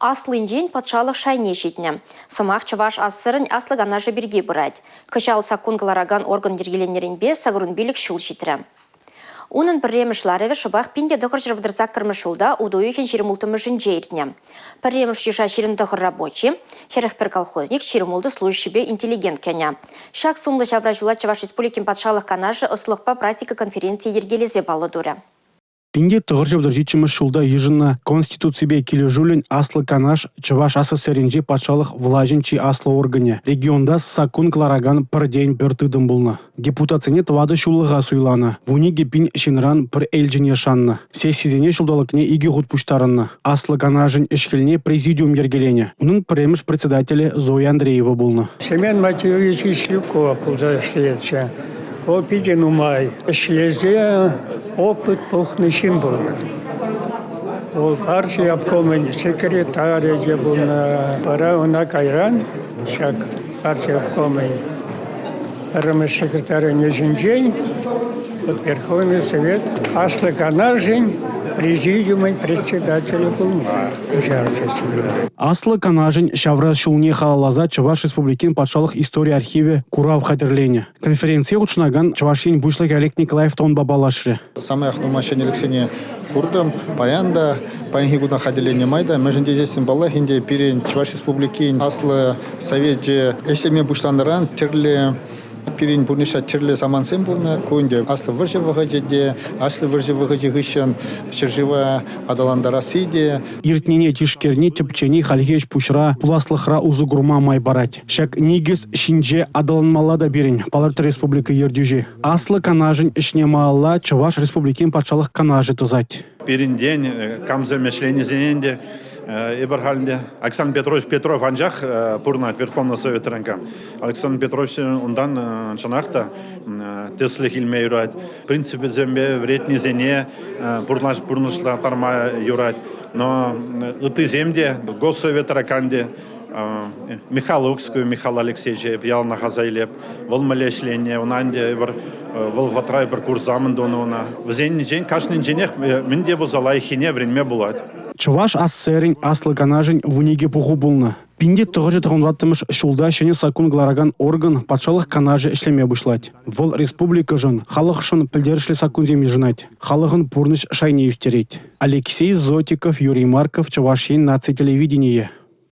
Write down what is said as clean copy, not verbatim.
Аслын день патшалық шайне жетіне. Сомақ чаваш ассырын аслы гана жаберге бұрад. Качал сакунгалараган орган дергеленерінбе сагрун билік шул жетірі. Унын пірремішлареве шыбақ пинде дұқыр жырвдырзақ кірмішулда удойыхен шерімултымышын жейртіне. Пірреміш жиша шерін дұқыр рабочий, херіх пір колхозник шерімулды служащебе интеллигент кәне. Шак сумлы жавра жула Чаваш республикин патшалық канашы ұслықпа практика конференции ергелезе балы дұры. Пинде тұғыржевдір жетчіміш шулда ежіна конституциябе келі жүлін аслы канаш Чаваш СССР-інже патшалық влажынчи аслы органе. Регионда сакун клараган пірден біртыдым бұлны. Депутацияне твады шулыға суйланы. Вуниге пин шенран пір әлжіне шанны. Сессизене шулдалықне иге ғұтпуштарынны. Аслы канажын ішкіліне президиум ергелене. Унын премеш председателі Зоя Андреева бұлны. Семен Матвеевич Ислюкова пулзашлетче. О пиден умай. Шлезе опыт пухнышин был. О партия обкомен секретарь был на пора на Кайран. Шак партия обкомен. Первый секретарь Нежинджень. Вот Верховный Совет. Аслы канажень. Президиум председателя был. Аслы канажын шавраз шулне халалаза Чаваш республикин патшалық история архиве Курав хатырлене. Конференция учнаган Чавашин бушлык Олег Николаев тон бабалашры. Самое ахнумашение Алексея Курдам, Паянда, Паянхигуна хаделение майда, между здесь символах Индия перед Чаваш республики Аслы совете, если мне бушландаран, терли Пирин бурниша терле саман символна, кунде аслы выржи выгодеде, аслы выржи выгодегищен, шержива адаландара сиде. Иртнене тишкерни тепчени хальгеш пушра, пуласлыхра узугурма май барать. Шак нигес шинже адаланмалада бирин, паларты республика ердюжи. Аслы канажын ишне маалла Чаваш республикин патшалық канажы тызать. Пирин день, камза мешлени зененде, Ибархальде Александр Петрович Петров анжах пурнат Верховного Совета ранка. Александр Петрович ундан шанахта тесле хилме юрать. В принципе зембе вредни зене пурнашла тарма юрать. Но этой земде Госсовет раканде Михайловскую Михаил Алексеевич пьял на Хазайлеп, волмалешлене, унанде волватрай бір курсамын донуна. В зенне день каждый день менде бузалай хине время булать. Чаваш СССР-ин аслы канажын вуниге пуху булны. Пинде тұғыржы тұғымдаттымыш шулда шене сакун глараган орган патшалық канажы ішлеме бұшлать. Вол республика жын, халық шын пілдерішлі сакун землі жынать. Халығын пурныш шайне юстереть. Алексей Зотиков, Юрий Марков, Чавашин наци телевидение.